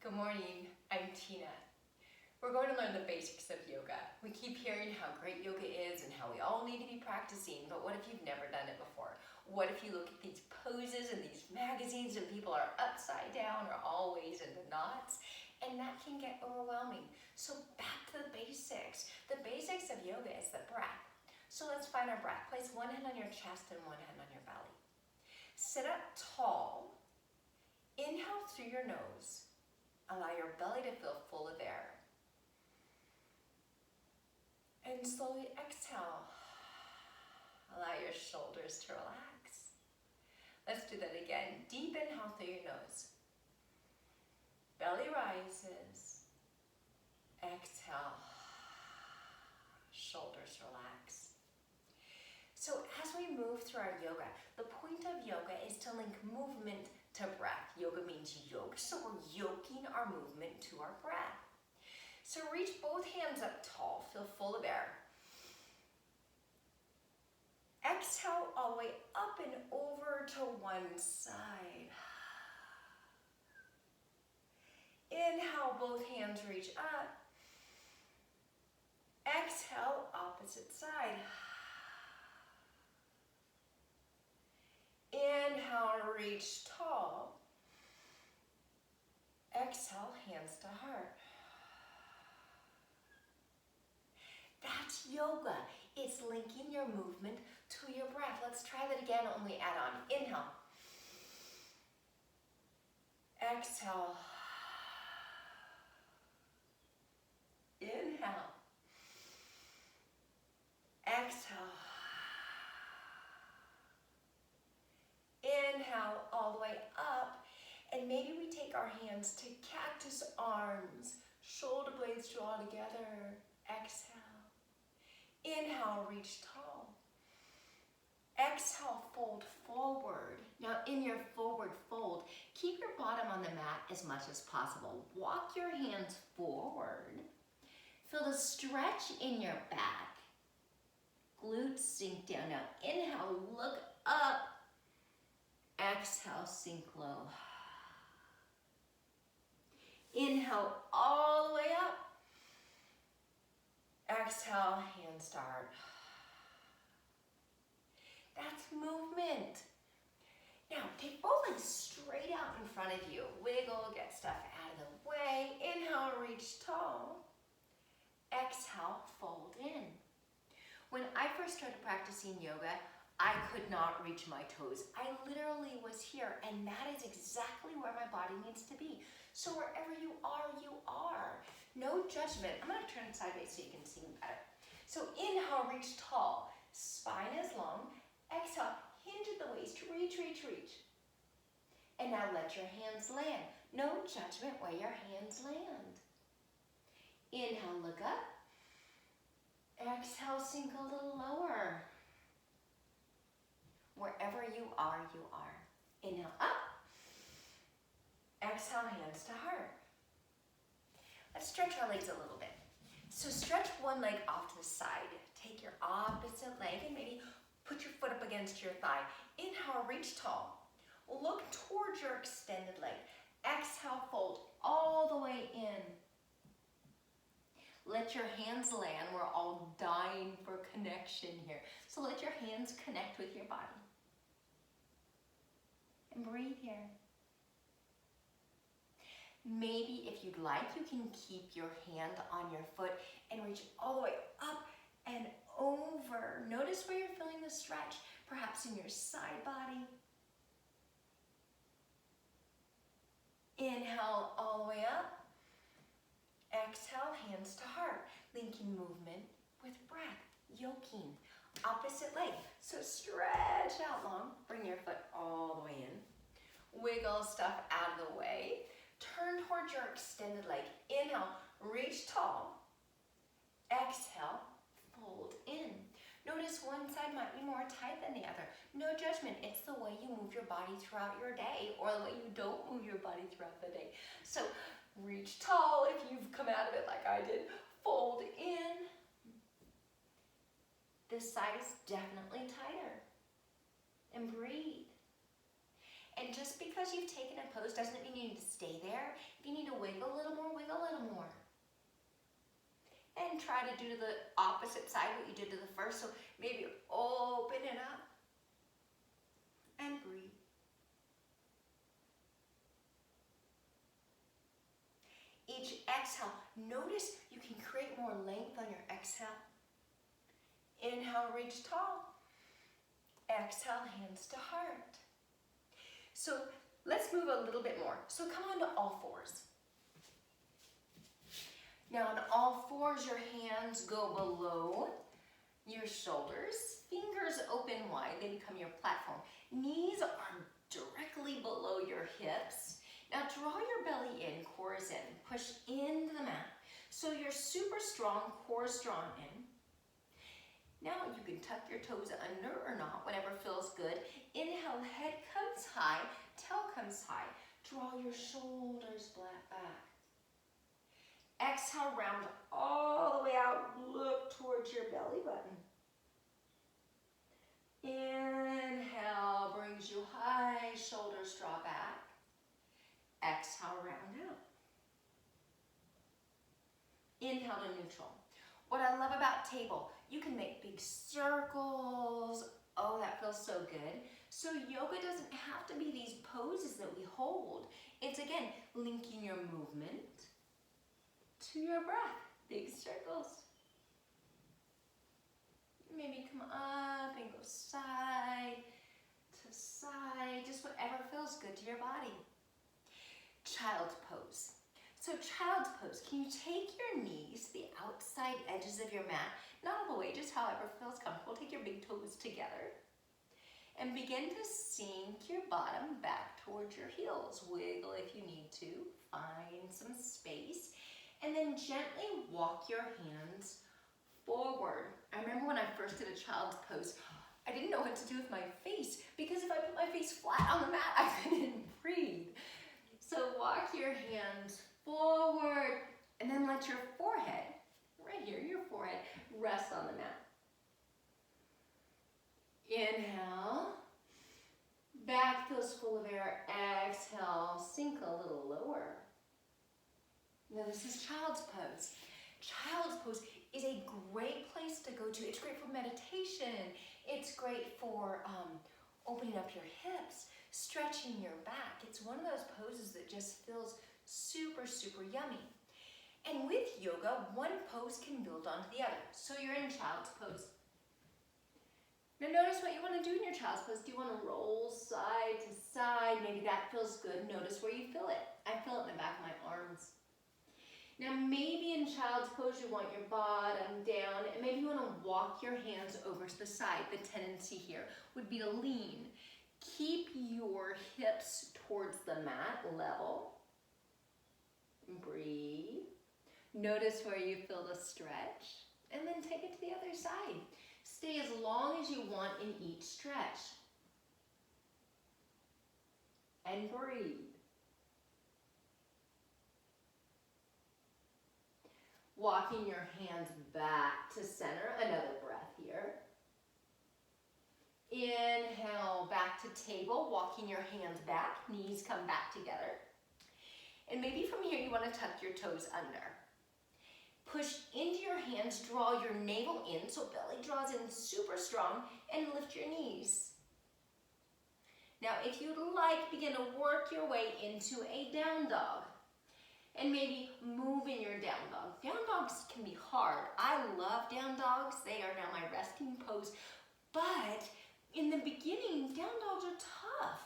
Good morning, I'm Tina. We're going to learn the basics of yoga. We keep hearing how great yoga is and how we all need to be practicing, but what if you've never done it before? What if you look at these poses and these magazines and people are upside down or always in the knots? And that can get overwhelming. So back to the basics. The basics of yoga is the breath. So let's find our breath. Place one hand on your chest and one hand on your belly. Sit up tall. Inhale through your nose. Allow your belly to feel full of air. And slowly exhale. Allow your shoulders to relax. Let's do that again. Deep inhale through your nose. Belly rises. Exhale. Shoulders relax. So as we move through our yoga, the point of yoga is to link movement to breath. Yoga means yoke, so we're yoking our movement to our breath. So reach both hands up tall, feel full of air. Exhale all the way up and over to one side. Inhale, both hands reach up. Exhale, opposite side. Inhale, reach tall. Exhale, hands to heart. That's yoga. It's linking your movement to your breath. Let's try that again, only add on. Inhale. Exhale. Inhale. Exhale. Inhale all the way up. And maybe we take our hands to cactus arms. Shoulder blades draw together. Exhale. Inhale, reach tall. Exhale, fold forward. Now in your forward fold, keep your bottom on the mat as much as possible. Walk your hands forward. Feel the stretch in your back. Glutes sink down. Now inhale, look up. Exhale, sink low. Inhale all the way up. Exhale, hands to heart. That's movement. Now, take both legs straight out in front of you. Wiggle, get stuff out of the way. Inhale, reach tall. Exhale, fold in. When I first started practicing yoga, I could not reach my toes. I literally was here, and that is exactly where my body needs to be. So wherever you are, you are. No judgment. I'm gonna turn it sideways so you can see me better. So inhale, reach tall. Spine is long. Exhale, hinge at the waist. Reach, reach, reach. And now let your hands land. No judgment where your hands land. Inhale, look up. Exhale, sink a little lower. Wherever you are, you are. Inhale, up. Exhale, hands to heart. Let's stretch our legs a little bit. So stretch one leg off to the side. Take your opposite leg and maybe put your foot up against your thigh. Inhale, reach tall. Look towards your extended leg. Exhale, fold all the way in. Let your hands land. We're all dying for connection here. So let your hands connect with your body. And breathe here. Maybe if you'd like, you can keep your hand on your foot and reach all the way up and over. Notice where you're feeling the stretch, perhaps in your side body. Inhale all the way up. Exhale, hands to heart. Linking movement with breath, yoking. Opposite leg. So stretch out long. Bring your foot all the way in. Wiggle stuff out of the way. Turn towards your extended leg. Inhale, reach tall. Exhale, fold in. Notice one side might be more tight than the other. No judgment. It's the way you move your body throughout your day or the way you don't move your body throughout the day. So reach tall if you've come out of it like I did. Fold in. This side is definitely tighter. And breathe. And just because you've taken a pose doesn't mean you need to stay there. If you need to wiggle a little more, wiggle a little more. And try to do to the opposite side what you did to the first. So maybe open it up and breathe. Each exhale, notice you can create more length on your exhale. Inhale, reach tall. Exhale, hands to heart. So let's move a little bit more. So come on to all fours. Now on all fours, your hands go below your shoulders. Fingers open wide, they become your platform. Knees are directly below your hips. Now draw your belly in, core is in. Push into the mat. So you're super strong, core is drawn in. Now you can tuck your toes under or not, whatever feels good. Inhale, head comes high, tail comes high. Draw your shoulders back. Exhale, round all the way out, look towards your belly button. Inhale, brings you high, shoulders draw back. Exhale, round out. Inhale to neutral. What I love about table, you can make big circles. Oh, that feels so good. So yoga doesn't have to be these poses that we hold. It's again, linking your movement to your breath. Big circles. Maybe come up and go side to side, just whatever feels good to your body. Child's pose. So child's pose, can you take your knees to the outside edges of your mat, not all the way, just however feels comfortable. Take your big toes together and begin to sink your bottom back towards your heels. Wiggle if you need to, find some space, and then gently walk your hands forward. I remember when I first did a child's pose, I didn't know what to do with my face because if I put my face flat on the mat, I couldn't breathe. So walk your hands forward and then let your forehead, right here, your forehead, rest on the mat. Inhale, back feels full of air. Exhale, sink a little lower. Now this is child's pose. Child's pose is a great place to go to. It's great for meditation. It's great for opening up your hips, stretching your back. It's one of those poses that just feels super, super yummy. And with yoga, one pose can build onto the other. So you're in child's pose. Now notice what you want to do in your child's pose. Do you want to roll side to side? Maybe that feels good. Notice where you feel it. I feel it in the back of my arms. Now maybe in child's pose you want your bottom down, and maybe you want to walk your hands over to the side. The tendency here would be to lean. Keep your hips towards the mat level. Breathe. Notice where you feel the stretch, and then take it to the other side. Stay as long as you want in each stretch. And breathe. Walking your hands back to center, another breath here. Inhale, back to table, walking your hands back, knees come back together. And maybe from here you want to tuck your toes under. Push into your hands, draw your navel in, so belly draws in super strong, and lift your knees. Now if you'd like, begin to work your way into a down dog. And maybe move in your down dog. Down dogs can be hard. I love down dogs. They are now my resting pose. But in the beginning, down dogs are tough.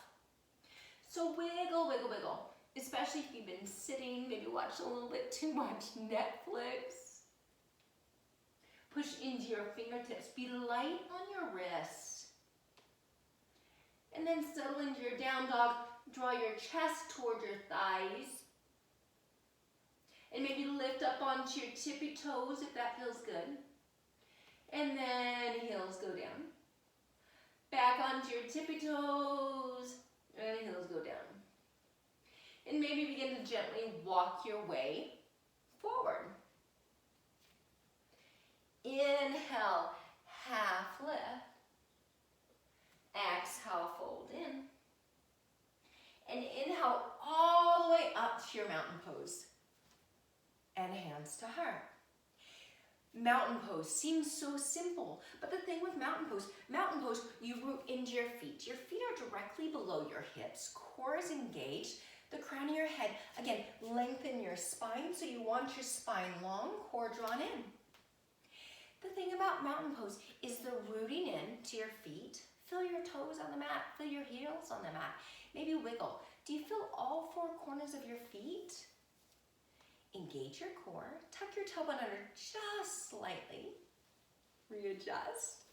So wiggle, wiggle, wiggle. Especially if you've been sitting, maybe watching a little bit too much Netflix. Push into your fingertips. Be light on your wrists. And then settle into your down dog. Draw your chest toward your thighs. And maybe lift up onto your tippy toes if that feels good. And then heels go down. Back onto your tippy toes. And heels go down. And maybe begin to gently walk your way forward. Inhale, half lift. Exhale, fold in. And inhale all the way up to your mountain pose. And hands to heart. Mountain pose seems so simple, but the thing with mountain pose, you root into your feet. Your feet are directly below your hips, core is engaged, the crown of your head. Again, lengthen your spine, so you want your spine long, core drawn in. The thing about mountain pose is the rooting in to your feet. Feel your toes on the mat, feel your heels on the mat. Maybe wiggle. Do you feel all four corners of your feet? Engage your core, tuck your tailbone under just slightly, readjust.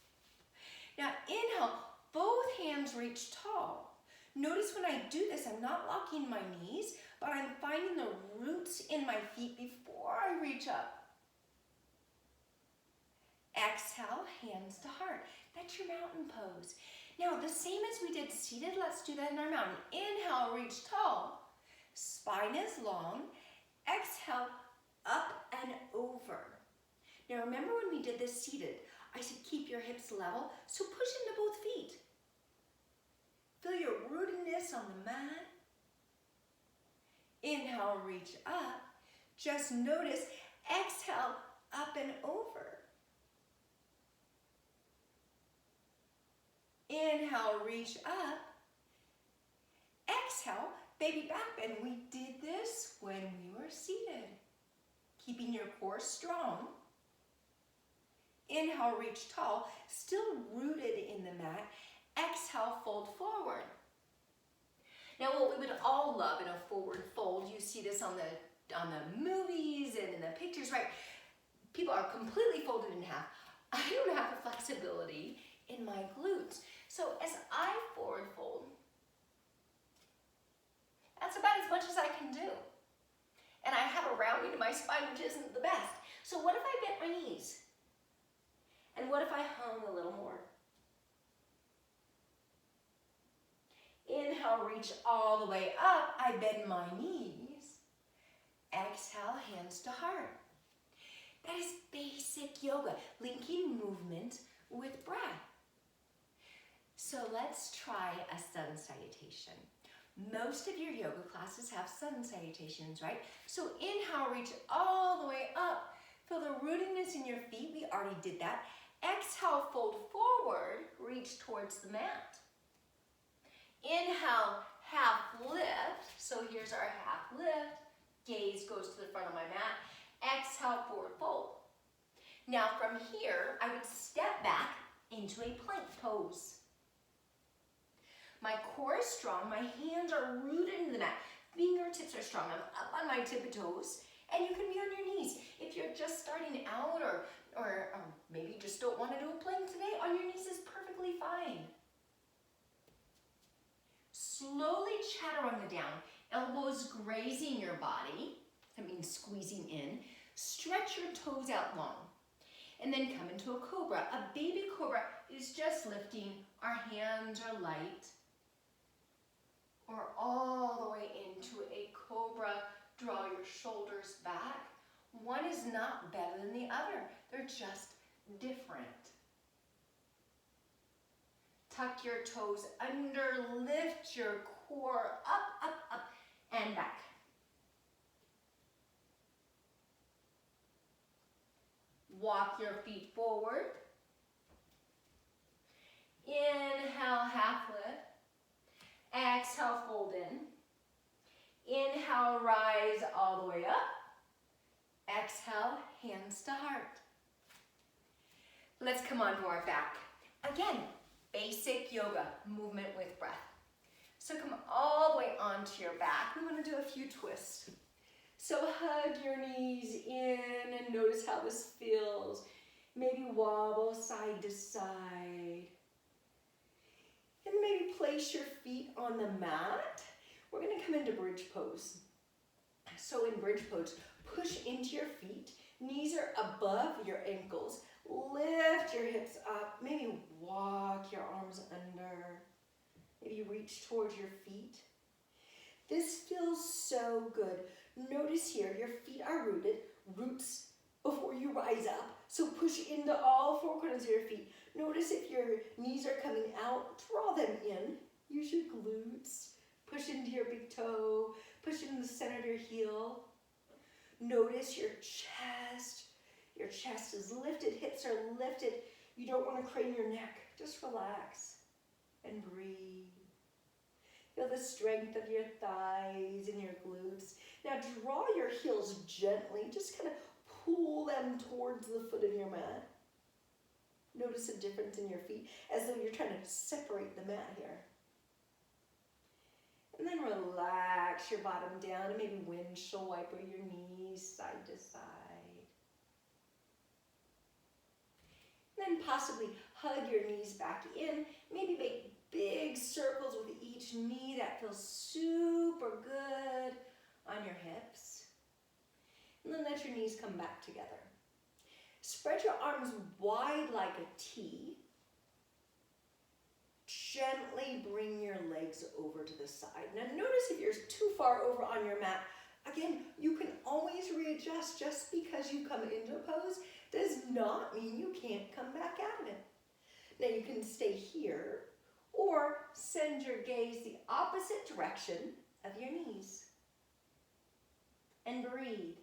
Now inhale, both hands reach tall. Notice when I do this, I'm not locking my knees, but I'm finding the roots in my feet before I reach up. Exhale, hands to heart. That's your mountain pose. Now the same as we did seated, let's do that in our mountain. Inhale, reach tall. Spine is long. Exhale, up and over. Now remember when we did this seated, I said keep your hips level, so push into both feet. Feel your rootedness on the mat. Inhale, reach up. Just notice, exhale, up and over. Inhale, reach up. Exhale, baby back bend. We did this when we were seated. Keeping your core strong. Inhale, reach tall, still rooted in the mat. Exhale, fold forward. Now what we would all love in a forward fold, you see this on the movies and in the pictures, right? People are completely folded in half. I don't have the flexibility in my glutes. So as I forward fold, that's about as much as I can do. And I have a rounding to my spine, which isn't the best. So what if I bent my knees? And what if I hung a little more? Inhale, reach all the way up. I bend my knees. Exhale, hands to heart. That is basic yoga, linking movement with breath. So let's try a sun salutation. Most of your yoga classes have sun salutations, right? So inhale, reach all the way up. Feel the rootiness in your feet. We already did that. Exhale, fold forward, reach towards the mat. Inhale, half lift. So here's our half lift. Gaze goes to the front of my mat. Exhale, forward fold. Now from here, I would step back into a plank pose. My core is strong, my hands are rooted into the mat. Fingertips are strong, I'm up on my tippy toes, and you can be on your knees. If you're just starting out or maybe you just don't want to do a plank today, on your knees is perfectly fine. Slowly chaturanga down, elbows grazing your body, that means squeezing in. Stretch your toes out long. And then come into a cobra. A baby cobra is just lifting, our hands are light. Or all the way into a cobra, draw your shoulders back. One is not better than the other. They're just different. Tuck your toes under, lift your core up, up, up, and back. Walk your feet forward. Inhale, half lift. Exhale, fold in. Inhale, rise all the way up. Exhale, hands to heart. Let's come on to our back. Again, basic yoga, movement with breath. So come all the way onto your back. We want to do a few twists. So hug your knees in and notice how this feels. Maybe wobble side to side. And maybe place your feet on the mat. We're going to come into bridge pose. So in bridge pose, push into your feet. Knees are above your ankles. Lift your hips up. Maybe walk your arms under. Maybe reach towards your feet. This feels so good. Notice here, your feet are rooted. Roots before you rise up. So push into all four corners of your feet. Notice if your knees are coming out, draw them in. Use your glutes. Push into your big toe. Push it in the center of your heel. Notice your chest. Your chest is lifted, hips are lifted. You don't want to crane your neck. Just relax and breathe. Feel the strength of your thighs and your glutes. Now draw your heels gently. Just kind of pull them towards the foot of your mat. Notice a difference in your feet as though you're trying to separate the mat here. And then relax your bottom down and maybe windshield wiper your knees side to side. Then possibly hug your knees back in. Maybe make big circles with each knee. That feels super good on your hips. And then let your knees come back together. Spread your arms wide like a T. Gently bring your legs over to the side. Now notice if you're too far over on your mat, again, you can always readjust. Just because you come into a pose does not mean you can't come back out of it. Now you can stay here or send your gaze the opposite direction of your knees. And breathe.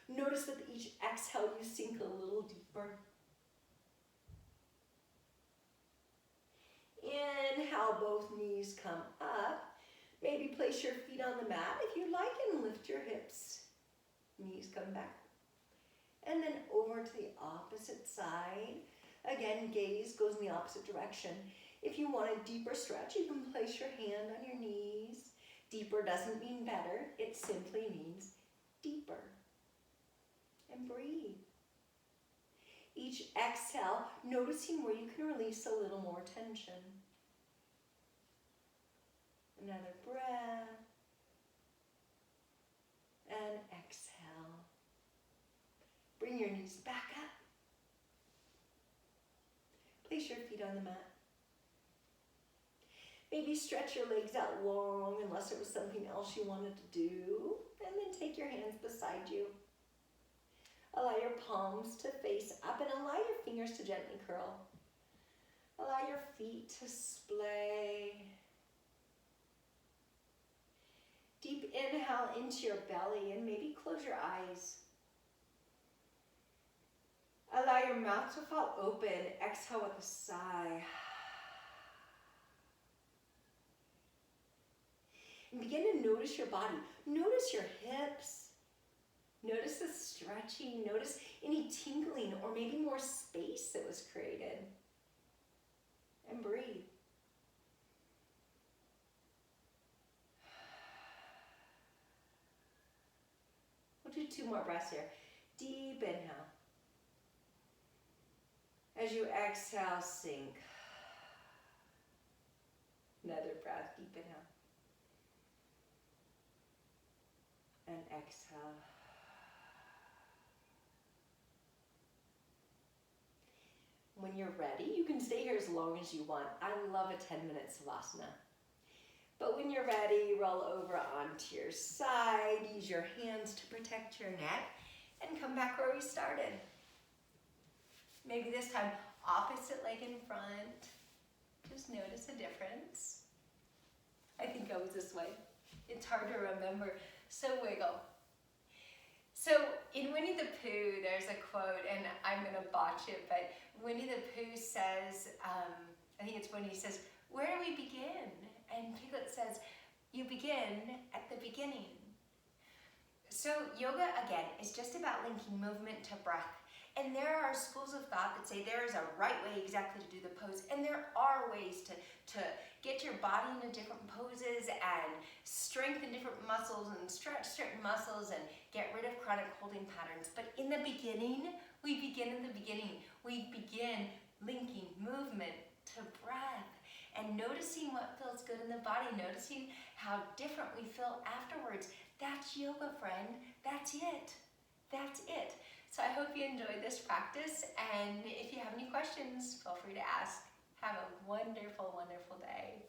Notice that each exhale you sink a little deeper. Inhale, both knees come up. Maybe place your feet on the mat if you like and lift your hips. Knees come back. And then over to the opposite side. Again, gaze goes in the opposite direction. If you want a deeper stretch, you can place your hand on your knees. Deeper doesn't mean better. It simply means deeper. And breathe. Each exhale, noticing where you can release a little more tension. Another breath. And exhale. Bring your knees back up. Place your feet on the mat. Maybe stretch your legs out long unless there was something else you wanted to do. And then take your hands beside you. Allow your palms to face up and allow your fingers to gently curl. Allow your feet to splay. Deep inhale into your belly and maybe close your eyes. Allow your mouth to fall open. Exhale with a sigh. And begin to notice your body. Notice your hips. Notice the stretching. Notice any tingling or maybe more space that was created. And breathe. We'll do 2 more breaths here. Deep inhale. As you exhale, sink. Another breath, deep inhale. And exhale. When you're ready, you can stay here as long as you want. I love a 10-minute Savasana. But when you're ready, roll over onto your side. Use your hands to protect your neck. And come back where we started. Maybe this time, opposite leg in front. Just notice a difference. I think I was this way. It's hard to remember, so wiggle. So in Winnie-the-Pooh, there's a quote, and I'm gonna botch it, but Winnie-the-Pooh says, I think it's when he says, "Where do we begin?" And Piglet says, "You begin at the beginning." So yoga, again, is just about linking movement to breath. And there are schools of thought that say there is a right way exactly to do the pose, and there are ways to get your body into different poses and strengthen different muscles and stretch certain muscles and get rid of chronic holding patterns. But in the beginning, we begin in the beginning. We begin linking movement to breath and noticing what feels good in the body, noticing how different we feel afterwards. That's yoga, friend. That's it. That's it. So I hope you enjoyed this practice, and if you have any questions, feel free to ask. Have a wonderful, wonderful day.